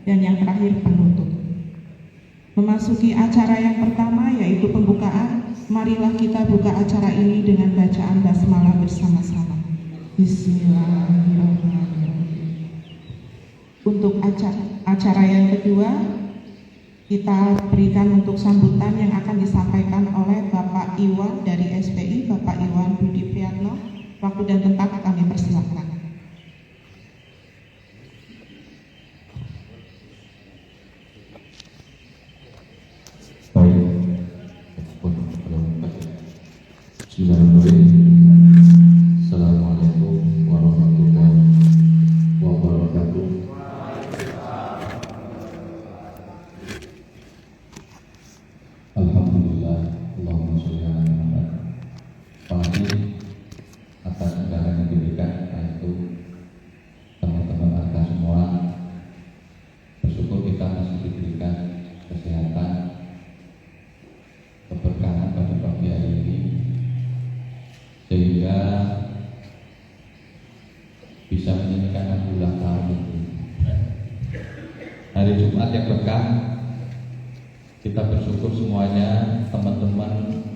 dan yang terakhir penutup. Memasuki acara yang pertama yaitu pembukaan, marilah kita buka acara ini dengan bacaan basmalah bersama-sama. Bismillahirrahmanirrahim. Untuk acara yang kedua, kita berikan untuk sambutan yang akan disampaikan oleh Bapak Iwan dari SPI, Bapak Iwan Budi Priyatno. Waktu dan tempat kami persilakan. Assalamualaikum warahmatullahi wabarakatuh. Alhamdulillah, Allahumma sholli ala Muhammad. Pagi atas undangan yang diberikan, yaitu teman-teman arka semua, bersyukur kita masih diberikan kesehatan, keberkahan pada pagi hari ini, sehingga bisa menyanyikan ulang tahun itu. Hari Jumat yang berkah, kita bersyukur semuanya teman-teman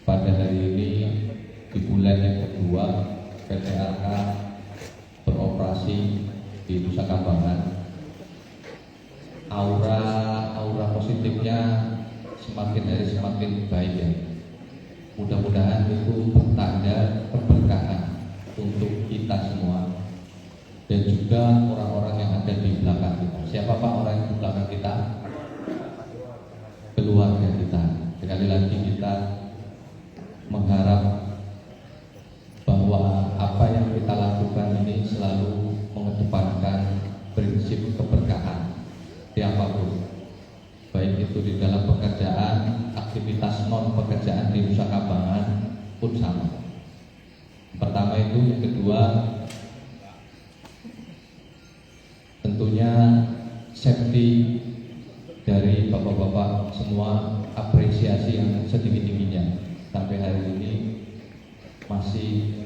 pada hari ini di bulan yang kedua PT Arka beroperasi di Nusa Kambangan. Aura positifnya semakin hari semakin baik ya. Mudah-mudahan itu bertanda keberkahan untuk kita semua dan juga orang-orang yang ada di belakang kita. Siapa Pak orang yang di belakang kita? Keluarga kita. Sekali lagi kita mengharap bahwa apa yang kita lakukan ini selalu mengedepankan prinsip keberkahan di apapun, baik itu di dalam pekerjaan, aktivitas non pekerjaan di Nusa Kambangan pun sama. Pertama itu, yang kedua tentunya safety dari bapak-bapak semua, apresiasi yang setinggi-tingginya sampai hari ini masih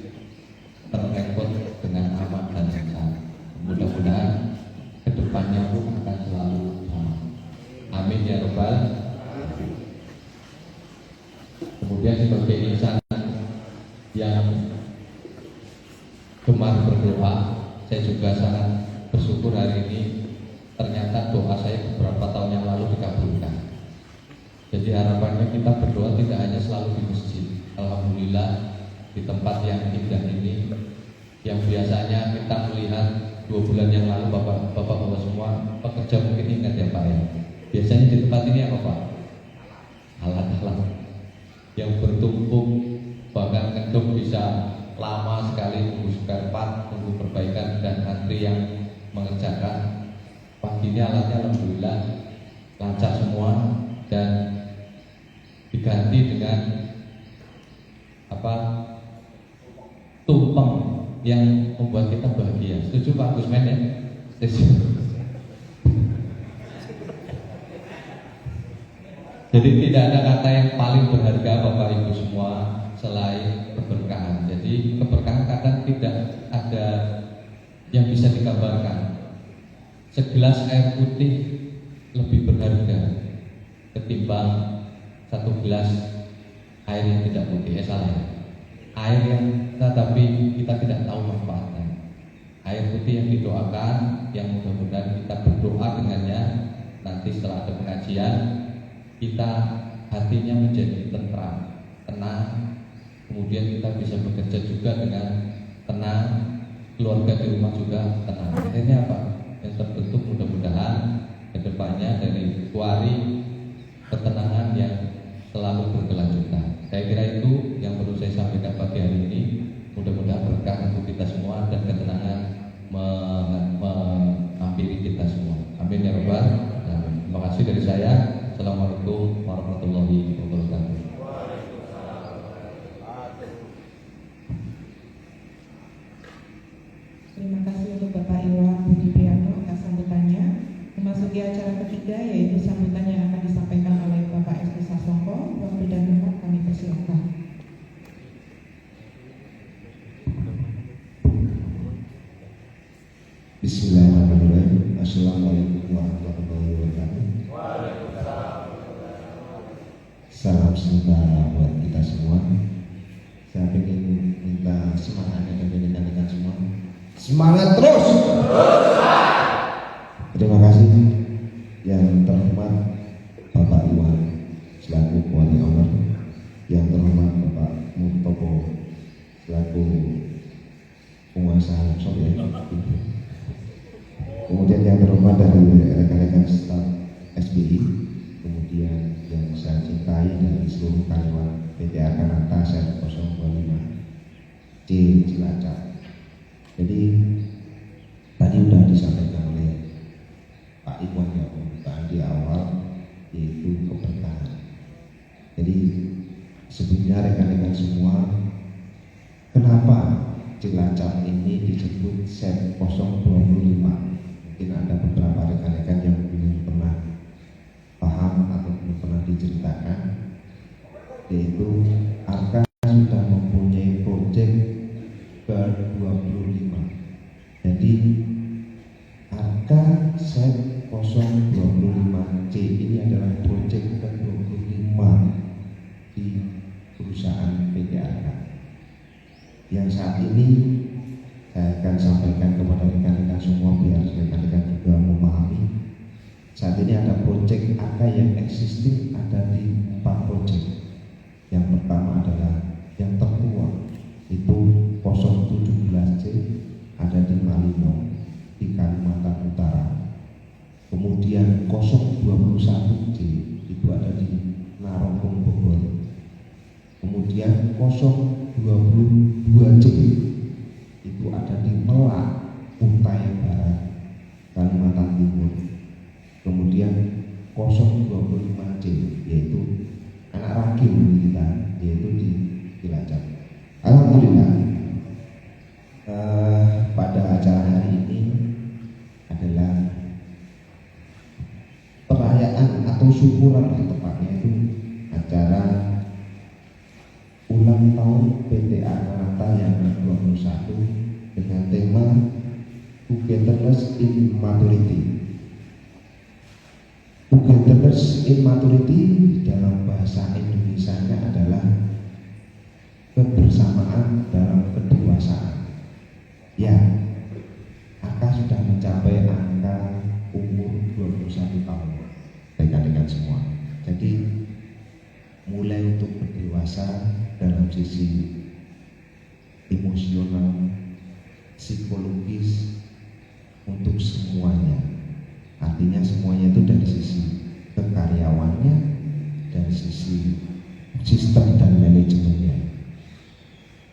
terrekod dengan aman dan lancar. Mudah-mudahan kedepannya pun akan selalu sama. Amin ya Rabbal. Kemudian sebagai insan yang gemar berdoa, saya juga sangat bersyukur hari ini ternyata doa saya beberapa tahun yang lalu dikabulkan. Jadi harapannya kita berdoa tidak hanya selalu di masjid. Alhamdulillah di tempat yang indah ini, yang biasanya kita melihat 2 bulan yang lalu bapak-bapak semua pekerja mungkin ingat ya Pak ya. Biasanya di tempat ini apa Pak? Alat-alat yang bertumpuk, bahkan kadang bisa lama sekali tunggu spare part, tunggu perbaikan dan antri yang mengerjakan. Pagi ini alatnya alhamdulillah lancar semua dan diganti dengan tumpeng yang membuat kita bahagia. Setuju Pak Gusmen ya? Setuju. Jadi tidak ada kata yang paling berharga Bapak Ibu semua selain keberkahan. Jadi keberkahan kadang tidak ada yang bisa digambarkan. Segelas air putih lebih berharga ketimbang 1 gelas air yang tidak putih. Salah ya? Air yang tetapi kita tidak tahu manfaatnya. Air putih yang didoakan, yang mudah-mudahan kita berdoa dengannya. Nanti setelah ada pengajian, kita hatinya menjadi tentram, tenang. Kemudian kita bisa bekerja juga dengan tenang, keluarga di rumah juga tenang. Akhirnya apa? Yang terbentuk mudah-mudahan kedepannya dari kuari ketenangan yang selalu berkelanjutan. Saya kira itu yang perlu saya sampaikan pagi hari ini. Mudah-mudahan berkah untuk kita semua dan ketenangan menghampiri kita semua. Amin ya Rabbal alamin. Terima kasih dari saya. Assalamualaikum warahmatullahi wabarakatuh. Terima kasih untuk Bapak Iwan Budi Priyatno atas sambutannya. Memasuki acara ketiga yaitu sambutan yang akan disampaikan oleh Bapak Esti Sasongko. Waktu dan tempat kami persilakan. Bismillahirrahmanirrahim. Assalamualaikum warahmatullahi wabarakatuh. Salam sejahtera buat kita semua. Saya ingin minta semangatnya dari rekan-rekan semua. Semangat terus. Terima kasih yang terhormat Bapak Iwan selaku Wali Honor, yang terhormat Bapak Murtopo selaku penguasa Soviet, kemudian yang terhormat dari rekan-rekan staf SBI, kemudian yang saya cintai dari seluruh karyawan PT Arkanata Sel 025 C Cilacap. Jadi tadi sudah disampaikan oleh Pak Iwan ya pembukaan di awal, yaitu keberkahan. Jadi sebenarnya rekan-rekan semua, kenapa Cilacap ini disebut Sel 025? Mungkin ada beberapa rekan-rekan yang belum pernah paham atau belum pernah diceritakan, yaitu Arka sudah mempunyai proyek ke-25. Jadi Arka Sel 025C ini adalah proyek ke-25 di perusahaan PT Arka, yang saat ini saya akan sampaikan kepada rekan-rekan semua biar rekan-rekan juga memahami. Saat ini ada proyek Arka yang existing, ada di 4 proyek. Yang pertama adalah yang tertua, itu 017C, ada di Malino di Kalimantan Utara. Kemudian 021C itu ada di Narogong Bogor. Kemudian 022C itu ada di Melak Kutai Barat, Kalimantan Timur. Kemudian 025C yaitu anak ragil kita, yaitu di Cilacap. Alhamdulillah pada acara hari ini adalah perayaan atau syukuran yang tepatnya, itu acara ulang tahun PT Arkanata yang ke-21 dengan tema Togetherness in Maturity. Togetherness in Maturity dalam bahasa Indonesianya adalah kebersamaan dalam kedewasaan. Ya, Arka sudah mencapai angka umur 21 tahun, rekan-rekan semua. Jadi mulai untuk berdewasa dalam sisi emosional, psikologis, untuk semuanya. Artinya semuanya itu dari sisi kekaryawannya, dari sisi sistem dan manajemennya.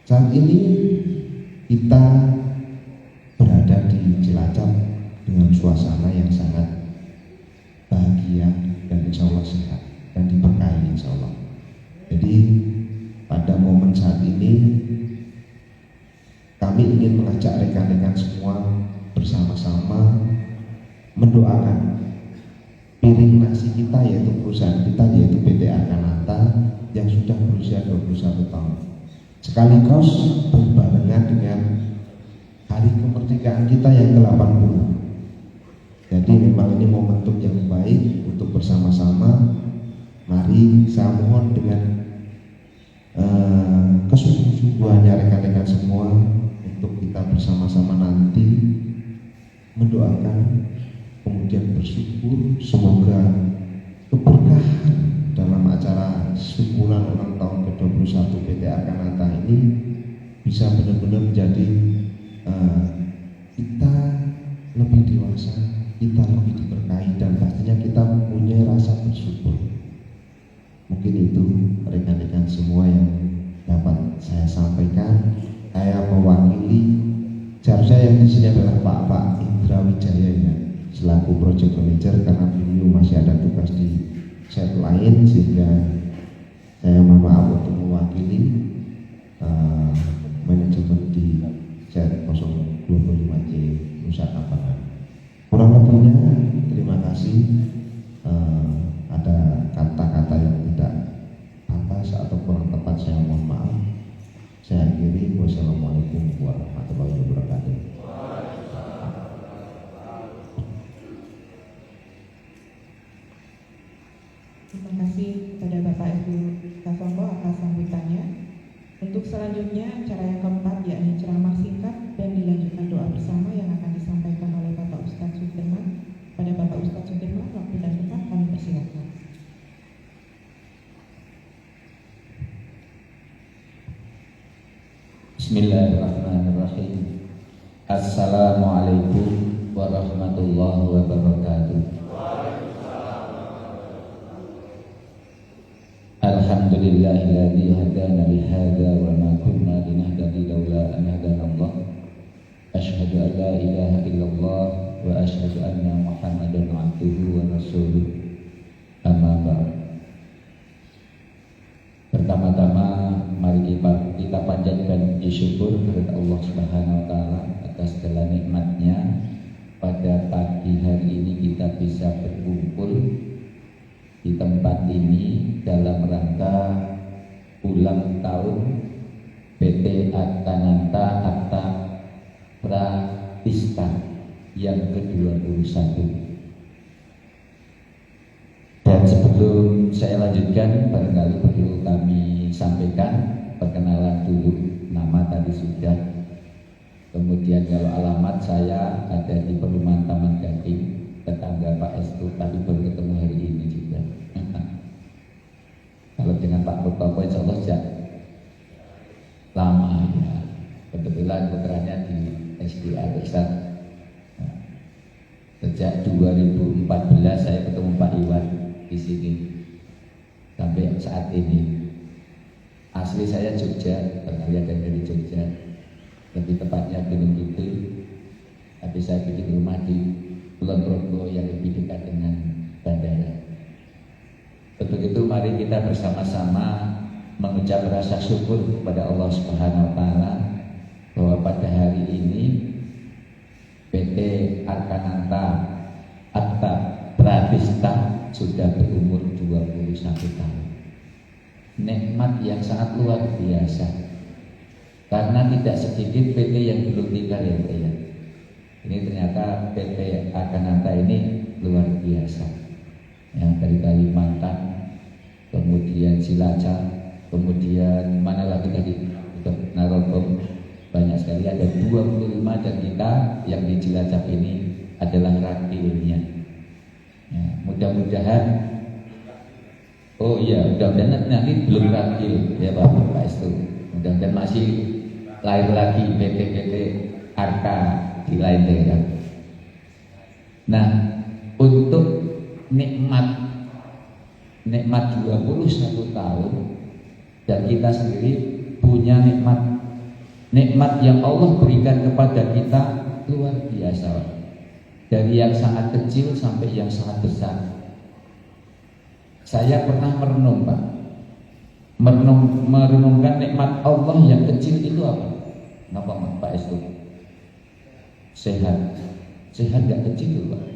Saat ini kita berada di Cilacap dengan suasana yang sangat bahagia dan insya Allah sehat dan diberkahi insya Allah. Jadi pada momen saat ini kami ingin mengajak rekan-rekan semua bersama-sama mendoakan piring nasi kita, yaitu perusahaan kita, yaitu PT Arkanata yang sudah berusia 21 tahun, sekaligus berbarengan dengan hari kemerdekaan kita yang ke-80. Jadi memang ini momentum yang baik untuk bersama-sama. Mari saya mohon dengan kesungguh-sungguhannya rekan-rekan semua untuk kita bersama-sama nanti mendoakan, kemudian bersyukur semoga keberkahan dalam acara syukuran ulang tahun ke-21 PT Arkanata ini bisa benar-benar menjadi kita lebih dewasa, kita lebih diberkahi, dan pastinya kita mempunyai rasa bersyukur. Mungkin itu rekan-rekan semua yang dapat saya sampaikan. Saya mewakili, seharusnya yang di sini adalah Pak Indra Wijaya ya, selaku project manager, karena beliau masih ada tugas di set lain, sehingga saya mohon maaf untuk mewakili manajemen di set 025C Nusa Kambangan. Kurang lebihnya terima kasih. Ada kata-kata yang tidak pantas atau kurang tepat, saya mohon maaf. Saya akhiri. Wassalamualaikum warahmatullahi wabarakatuh. Kasongko atas sambutannya. Untuk selanjutnya acara yang keempat yakni ceramah singkat dan dilanjutkan doa bersama yang akan disampaikan oleh Bapak Ustadz Sudirman. Pada Bapak Ustadz Sudirman, waktu dan tempat kami persilakan. Bismillahirrahmanirrahim. Assalamualaikum warahmatullahi wabarakatuh. Alhamdulillahilladzi hadana lihada wa ma kunna linahtadi laula an hadana Allah. Asyhadu an la ilaha illallah wa asyhadu anna Muhammadan abduhu wa rasuluh. Amma ba'd. Pertama-tama mari kita panjatkan puji syukur kepada Allah Subhanahu wa taala atas segala nikmatnya. Pada pagi hari ini kita bisa berkumpul di tempat ini dalam rangka ulang tahun PT Arkananta Arta Pratista yang ke-21. Dan sebelum saya lanjutkan, barangkali perlu kami sampaikan perkenalan dulu. Nama tadi sudah. Kemudian kalau alamat saya ada di Perumahan Taman Gading, tetangga Pak Estu, tapi baru ketemu hari ini juga. Kalau dengan Pak Mutopo insya Allah sejak lama ya. Kebetulan putranya di SDA Besar. Sejak 2014 saya ketemu Pak Iwan di sini sampai saat ini. Asli saya Jogja, pernah ada dari Jogja, lebih tepatnya Gunung Kidul. Tapi saya bikin rumah di Kulon Progo yang lebih dekat dengan bandara. Untuk itu mari kita bersama-sama mengucap rasa syukur kepada Allah Subhanahu wa taala bahwa pada hari ini PT Arkananta Arta Pratista sudah berumur 21 tahun. Nikmat yang sangat luar biasa. Karena tidak sedikit PT yang belum nikah ya Pak ya. Ini ternyata PT Arkananta ini luar biasa. Yang dari Kalimantan, kemudian Cilacap, kemudian mana lagi tadi Narogong, banyak sekali, ada 25 dan kita yang di Cilacap ini adalah rakilnya. Ya, mudah-mudahan, oh iya, mudah-mudahan nanti belum rakil ya Pak Estu. Mudah-mudahan masih lahir lagi PT-PT Arka di lain daerah. Nah, untuk nikmat 21 tahun dan kita sendiri punya nikmat yang Allah berikan kepada kita luar biasa, dari yang sangat kecil sampai yang sangat besar. Saya pernah merenung Pak, merenungkan nikmat Allah yang kecil itu apa? Kenapa Pak Estu? Sehat gak kecil Pak.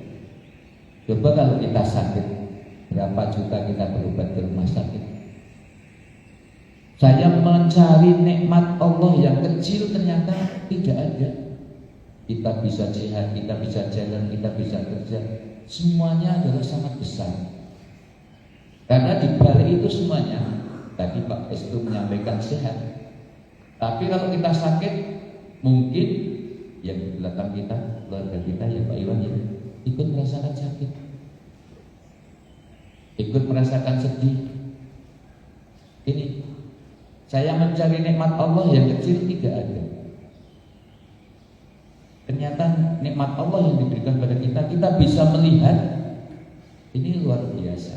Coba kalau kita sakit, berapa juta kita berobat ke rumah sakit. Saya mencari nikmat Allah yang kecil, ternyata tidak ada. Kita bisa sehat, kita bisa jalan, kita bisa kerja, semuanya adalah sangat besar. Karena di balik itu semuanya, tadi Pak Estu menyampaikan sehat. Tapi kalau kita sakit, mungkin yang di belakang kita, keluarga kita ya Pak Iwan ya, ikut merasakan sakit, ikut merasakan sedih. Ini saya mencari nikmat Allah yang kecil tidak ada. Ternyata nikmat Allah yang diberikan pada kita bisa melihat, ini luar biasa.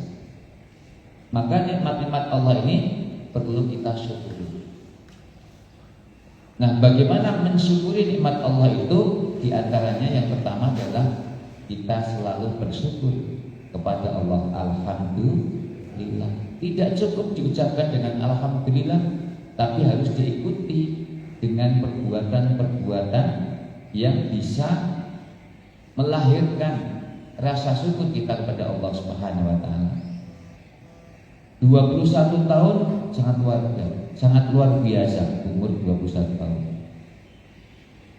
Maka nikmat-nikmat Allah ini perlu kita syukuri. Nah, bagaimana mensyukuri nikmat Allah itu? Di antaranya yang pertama adalah kita selalu bersyukur kepada Allah. Alhamdulillah. Tidak cukup diucapkan dengan alhamdulillah, tapi harus diikuti dengan perbuatan-perbuatan yang bisa melahirkan rasa syukur kita kepada Allah Subhanahu wa taala. 21 tahun sangat luar biasa umur 21 tahun.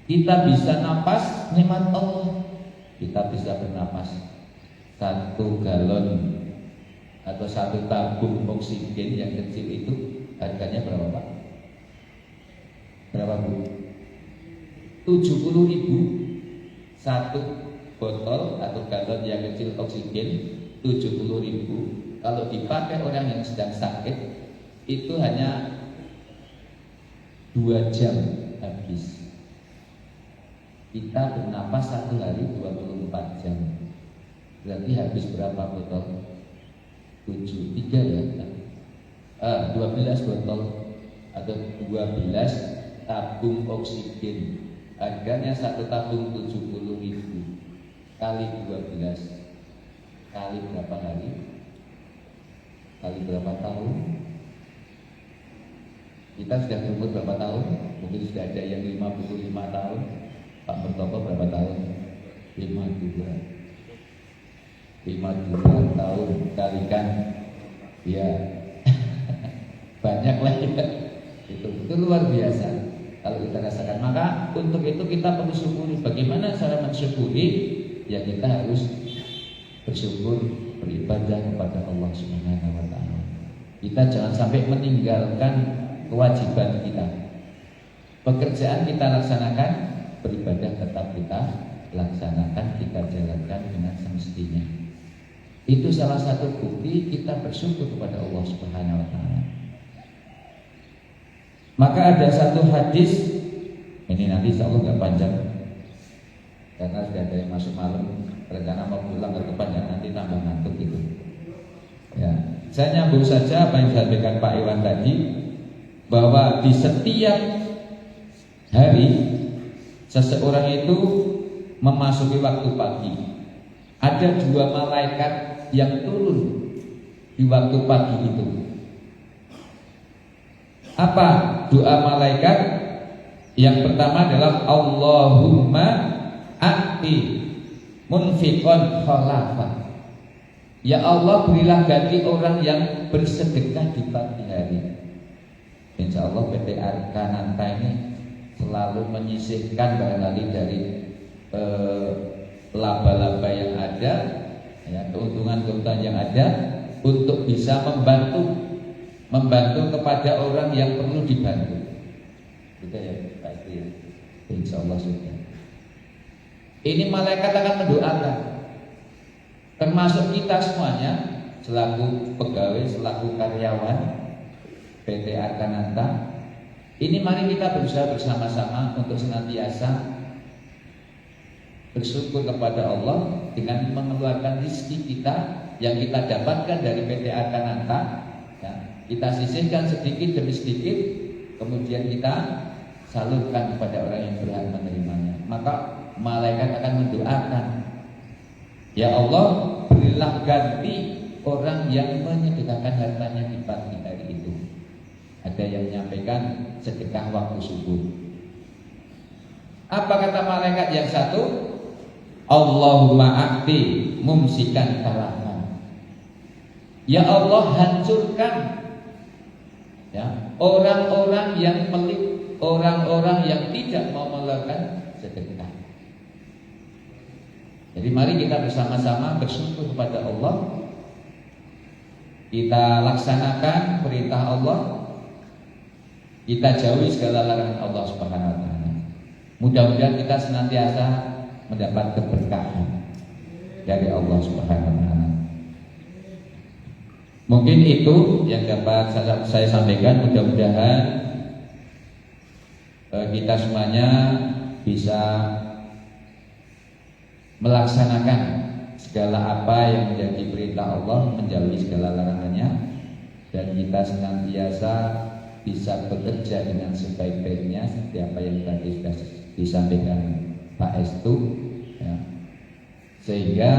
Kita bisa napas nikmat Allah. Kita bisa bernapas 1 galon atau satu tabung oksigen yang kecil itu harganya berapa Pak? Berapa Bu? 70.000 satu botol atau galon yang kecil oksigen 70.000. Kalau dipakai orang yang sedang sakit itu hanya 2 jam habis. Kita bernapas satu hari 24 jam. Berarti habis berapa botol? 3 ya. 12 botol atau 12 tabung oksigen. Harganya satu tabung 70.000 kali 12 kali berapa hari? Kali berapa tahun? Kita sudah berumur berapa tahun? Mungkin sudah ada yang 55 tahun. Pak Mertoko berapa tahun? 52 tahun kalikan ya banyak lah ya. Itu luar biasa kalau kita rasakan. Maka untuk itu kita perlu syukuri. Bagaimana cara mensyukuri? Ya kita harus bersyukur, beribadah kepada Allah Subhanahu wa taala. Kita jangan sampai meninggalkan kewajiban kita. Pekerjaan kita laksanakan, beribadah tetap kita laksanakan, kita jalankan dengan semestinya. Itu salah satu bukti kita bersyukur kepada Allah Subhanahu wa taala. Maka ada satu hadis, ini nanti insyaallah enggak panjang. Karena sudah ada yang masuk malam, rencana mau pulang agak panjang, nanti tambah ngantuk gitu. Ya, saya nyambung saja apa yang disampaikan Pak Iwan tadi, bahwa di setiap hari seseorang itu memasuki waktu pagi. Ada 2 malaikat yang turun di waktu pagi itu. Apa doa malaikat? Yang pertama adalah Allahumma a'ti munfiqan khalafa. Ya Allah, berilah ganti orang yang bersedekah di pagi hari. Insya Allah PT Arkananta ini selalu menyisihkan barangkali dari laba-laba yang ada, ya, keuntungan-keuntungan yang ada untuk bisa membantu kepada orang yang perlu dibantu. Sudah ya Pak Istri ya? Insya Allah sudah. Ini malaikat akan mendoakan, termasuk kita semuanya selaku pegawai, selaku karyawan PT Arkananta. Ini mari kita berusaha bersama-sama untuk senantiasa bersyukur kepada Allah dengan mengeluarkan rezeki kita yang kita dapatkan dari PT Arkananta. Ya, kita sisihkan sedikit demi sedikit, kemudian kita salurkan kepada orang yang berhak menerimanya. Maka malaikat akan mendoakan, ya Allah, berilah ganti orang yang menyedekahkan hartanya di pagi hari itu. Ada yang menyampaikan sedekah waktu subuh. Apa kata malaikat yang satu? Allahumma a'ti mumsikan kalaman. Ya Allah, hancurkan ya orang-orang yang pelit, orang-orang yang tidak mau melakukan sedekah. Jadi mari kita bersama-sama bersyukur kepada Allah. Kita laksanakan perintah Allah, kita jauhi segala larangan Allah Subhanahu wa taala. Mudah-mudahan kita senantiasa mendapat keberkahan dari Allah Subhanahu wa taala. Mungkin itu yang dapat saya sampaikan. Mudah-mudahan kita semuanya bisa melaksanakan segala apa yang menjadi perintah Allah, menjauhi segala larangannya, dan kita senantiasa bisa bekerja dengan sebaik-baiknya seperti apa yang tadi sudah disampaikan Pak Estu, ya. Sehingga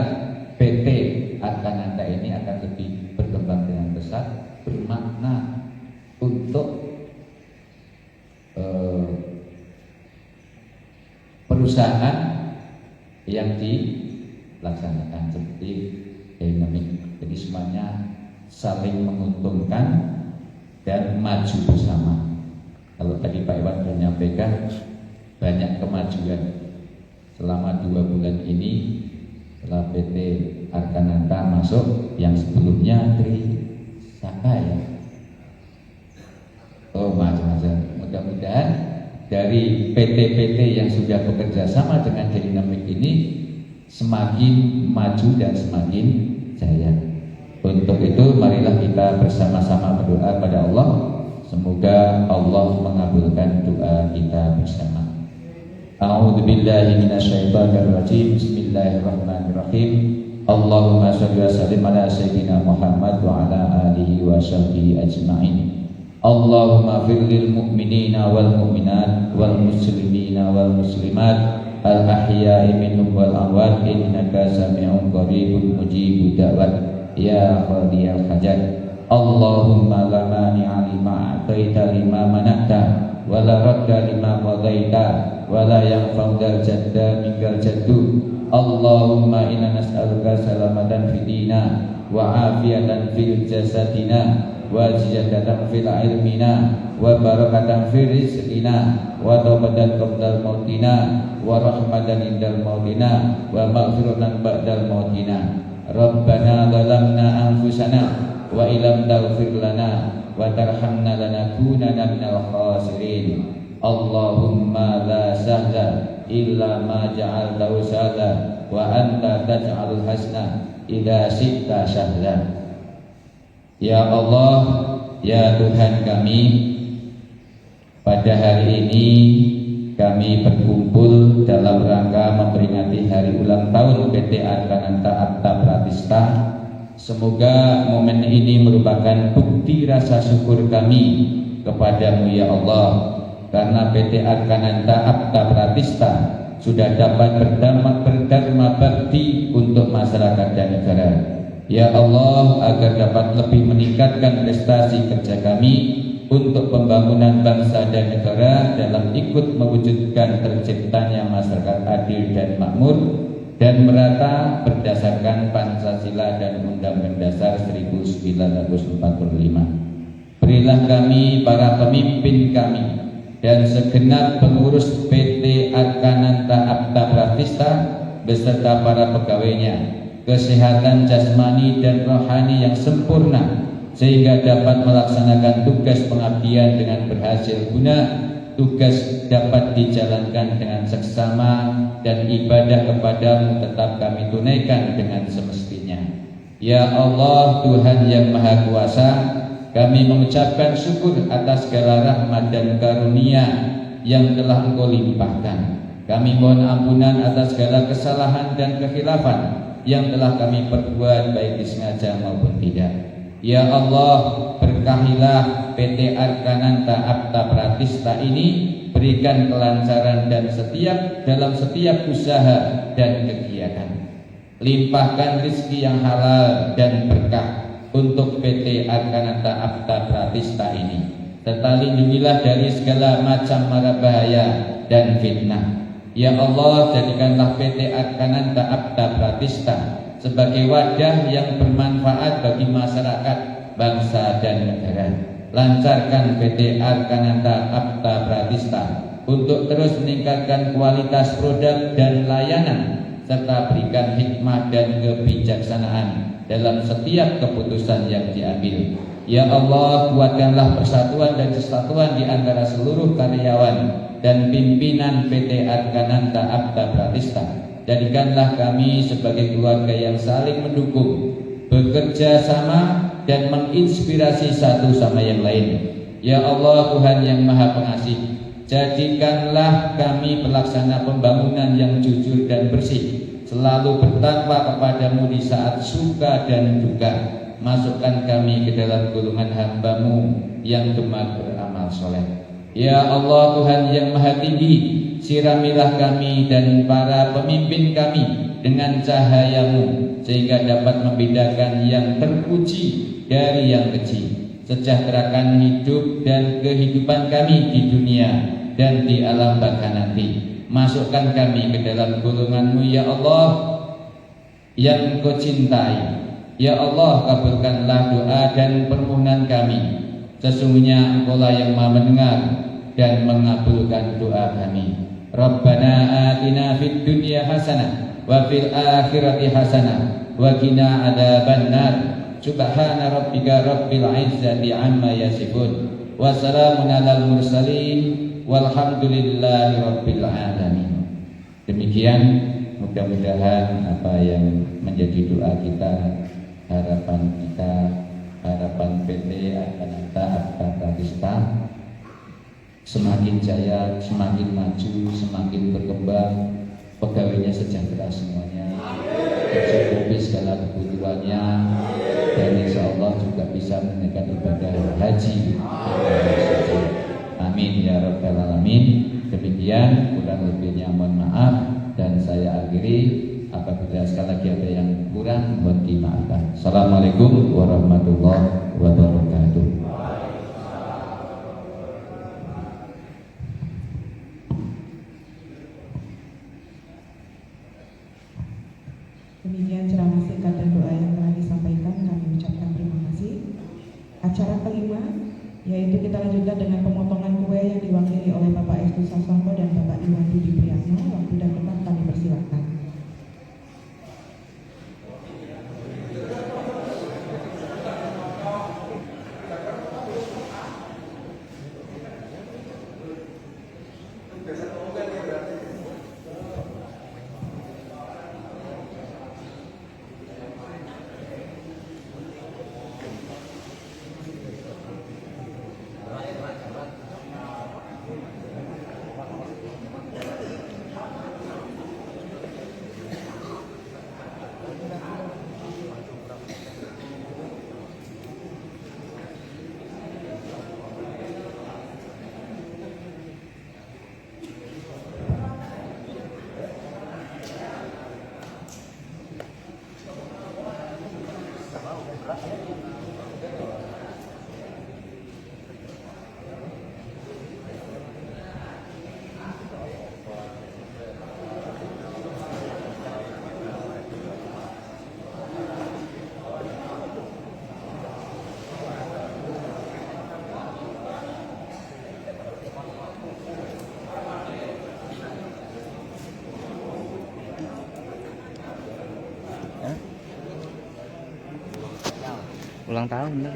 PT Arkananta ini akan lebih berkembang dengan pesat, bermakna untuk perusahaan yang dilaksanakan seperti dynamic. Jadi semuanya saling menguntungkan dan maju bersama. Kalau tadi Pak Iwan sudah menyampaikan banyak kemajuan selama 2 bulan ini setelah PT Arkananta masuk, yang sebelumnya Trisaka ya. Oh macam-macam. Mudah-mudahan dari PT-PT yang sudah bekerja sama dengan Dynamic ini semakin maju dan semakin jaya. Untuk itu marilah kita bersama-sama berdoa pada Allah. Semoga Allah mengabulkan doa kita bersama. A'udzubillahi minasyaitonirrajim. Bismillahirrahmanirrahim. Allahumma shalli wa sallim ala sayyidina Muhammad wa ala alihi wa sahbihi ajma'in. Allahumma fir lil mu'minina wal mu'minat wal muslimina wal muslimat al ahya'i minhum wal amwat innaka sami'un qaribun mujibud da'wat ya qadiyal hajat. Allahumma la mani'a lima a'taita lima mana'ta wa la radda lima qadaita wa la yanfa'u dzal jadda minkal jaddu. Allahumma inna nas'aluka salamatan fid dina wa afiyatan fil jasadina wa ziyadatan fil ilmina wa barakatan fil rizqina wa tawbatan qabla mautina wa rahmatan indal mautina wa maghfiratan ba'dal mautina. Rabbana zalamna anfusana wa illam taghfir lana wa tarhamna lanakunanna minal khasirin. Allahumma la sahla illa ma ja'altahu sahla wa anta taj'alul hasna idza syi'ta sahla. Ya Allah, ya Tuhan kami, pada hari ini kami berkumpul dalam rangka memperingati hari ulang tahun PT Arkananta Apta Pratistha. Semoga momen ini merupakan bukti rasa syukur kami kepadamu ya Allah, karena PT Arkananta Apta Pratistha sudah dapat berdharma bakti untuk masyarakat dan negara. Ya Allah, agar dapat lebih meningkatkan prestasi kerja kami untuk pembangunan bangsa dan negara dalam ikut mewujudkan terciptanya masyarakat adil dan makmur dan merata berdasarkan Pancasila dan Undang-Undang Dasar 1945. Berilah kami, para pemimpin kami dan segenap pengurus PT Arkananta Apta Pratistha beserta para pegawainya kesehatan jasmani dan rohani yang sempurna sehingga dapat melaksanakan tugas pengabdian dengan berhasil guna. Tugas dapat dijalankan dengan seksama dan ibadah kepadamu tetap kami tunaikan dengan semestinya. Ya Allah, Tuhan yang Maha Kuasa, kami mengucapkan syukur atas segala rahmat dan karunia yang telah Engkau limpahkan. Kami mohon ampunan atas segala kesalahan dan kekhilafan yang telah kami perbuat baik disengaja maupun tidak. Ya Allah, berkahilah PT Arkananta Apta Pratistha ini, berikan kelancaran dan dalam setiap usaha dan kegiatan. Limpahkan rezeki yang halal dan berkah untuk PT Arkananta Apta Pratistha ini, serta lindungilah dari segala macam mara bahaya dan fitnah. Ya Allah, jadikanlah PT Arkananta Apta Pratistha sebagai wadah yang bermanfaat bagi masyarakat, bangsa dan negara. Lancarkan PT Arkananta Apta Pratistha untuk terus meningkatkan kualitas produk dan layanan, serta berikan hikmah dan kebijaksanaan dalam setiap keputusan yang diambil. Ya Allah, kuatkanlah persatuan dan kesatuan di antara seluruh karyawan dan pimpinan PT Arkananta Apta Pratistha. Jadikanlah kami sebagai keluarga yang saling mendukung, bekerja sama dan menginspirasi satu sama yang lain. Ya Allah, Tuhan yang Maha Pengasih, jadikanlah kami pelaksana pembangunan yang jujur dan bersih, selalu bertakwa kepadamu di saat suka dan duka. Masukkan kami ke dalam golongan hamba-Mu yang gemar beramal soleh. Ya Allah, Tuhan yang Maha Tinggi, siramilah kami dan para pemimpin kami dengan cahaya-Mu sehingga dapat membedakan yang terpuji dari yang keji. Sejahterakan hidup dan kehidupan kami di dunia dan di alam baka nanti. Masukkan kami ke dalam golongan-Mu ya Allah yang Engkau cintai. Ya Allah, kabulkanlah doa dan permohonan kami. Sesungguhnya Engkau-lah yang Maha mendengar dan mengabulkan doa kami. Rabbana atina fid dunya hasanah wa fil akhirati hasanah wa qina adzabannar. Subhana rabbika rabbil izzati amma yasifun wa salamun alal mursalin walhamdulillahi rabbil alamin. Demikian, mudah-mudahan apa yang menjadi doa kita, harapan kita, harapan PT Arkananta Arta Pratista semakin jaya, semakin maju, semakin berkembang, pegawainya sejahtera semuanya, tercukupi segala kebutuhannya, dan insya Allah juga bisa menunaikan ibadah haji. Amin ya rabbal alamin. Demikian, kurang lebihnya mohon maaf, dan saya akhiri. Apabila sekali lagi ada yang kurang, mohon dimaafkan. Assalamualaikum warahmatullahi wabarakatuh. Demikian ceramah singkat dan doa yang telah disampaikan, kami ucapkan terima kasih. Acara kelima, yaitu kita lanjutkan dengan pemotongan kue yang diwakili oleh Bapak Estu Sasongko dan Bapak Iwan Budi Priyatno. Waktu dan tempat kami persilakan. Ulang tahun bener.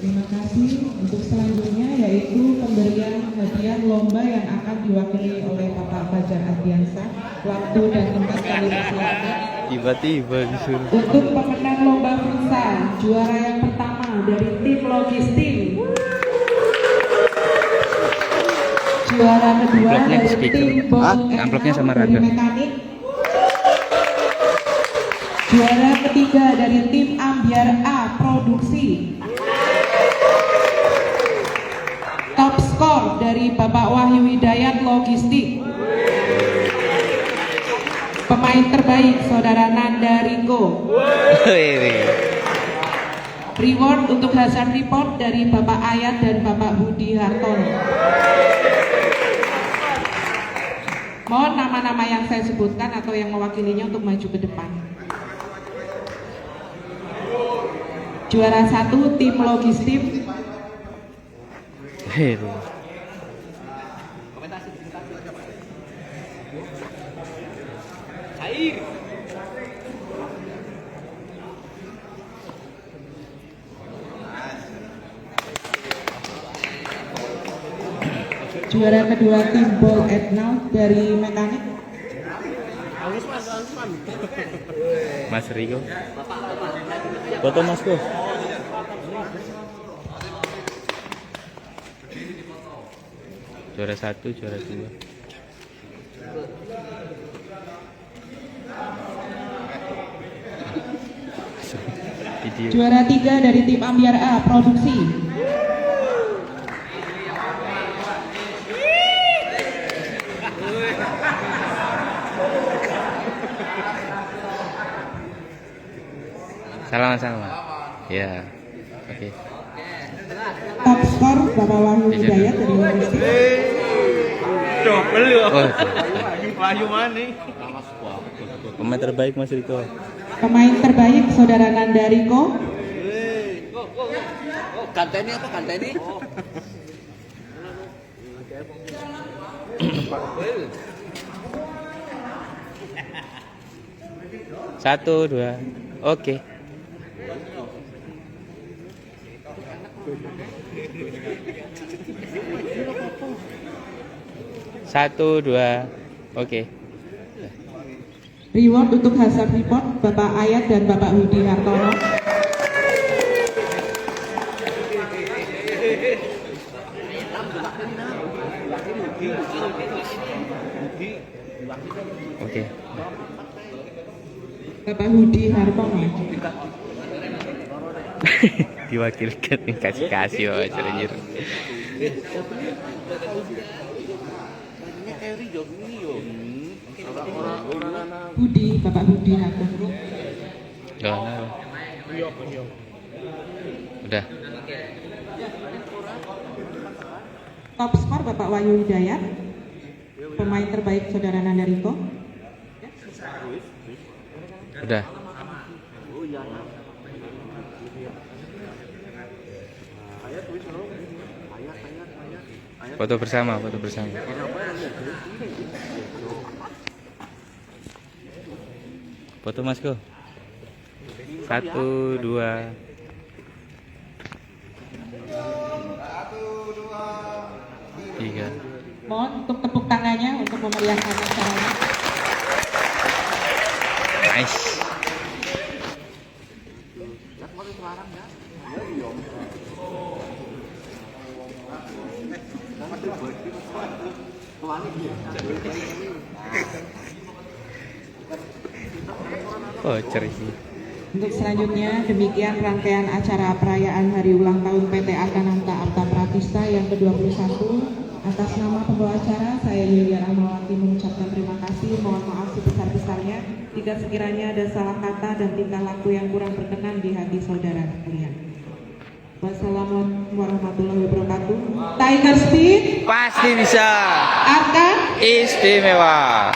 Terima kasih. Untuk selanjutnya yaitu pemberian hadiah lomba yang akan diwakili oleh Bapak Fajar Ardiansyah. Waktu dan tempat kami persilakan. Tiba-tiba disuruh. Untuk pemenang lomba futsal, juara yang pertama dari tim logistik. Juara kedua Amplopnya dari speaker. tim bol Amplopnya sama dari Raga. mekanik. Juara ketiga dari tim Ambiar A Produksi. Top skor dari Bapak Wahyu Hidayat Logistik. Pemain terbaik Saudara Nanda Riko. Reward untuk hasil report dari Bapak Ayat dan Bapak Budi Hartono. Mohon nama-nama yang saya sebutkan atau yang mewakilinya untuk maju ke depan. Juara 1 tim logistik. Juara kedua tim Ball at Now dari mekanik. Mas Riko. Foto Mas Ko. Juara 1, juara 2. Video. Juara 3 dari tim Ambiar A Produksi. Salam. Ya. Oke. Top skor Bapak Wahyu Hidayat dari Logistik. Oh, pemain terbaik Mas Riko. Pemain terbaik Saudara Nanda Riko. Kanteni apa kanteni? Satu, dua. Oke. Satu, dua. Oke. Reward untuk hasil report Bapak Ayat dan Bapak Budi Hartono. Oke. Bapak Budi Hartono. Diwakilkan kasih Bapak anjir. Budi, Bapak Budi Hartono. Udah. Top skor Bapak Wahyu Hidayat. Pemain terbaik Saudara Nanda Riko. Udah. Foto bersama, foto bersama. Foto Mas Go. Satu, dua. Tiga. Mohon untuk tepuk tangannya untuk memeriahkan acaranya. Nice. Oh, cerik. Untuk selanjutnya, demikian rangkaian acara perayaan Hari Ulang Tahun PT Arkananta Arta Pratista yang ke-21. Atas nama pembawa acara, saya Yulia Rahmawati mengucapkan terima kasih. Mohon maaf sebesar-besarnya jika sekiranya ada salah kata dan tingkah laku yang kurang berkenan di hati saudara sekalian. Wassalamualaikum warahmatullahi wabarakatuh. Tiger Speed Pasti bisa. Arkan Istimewa.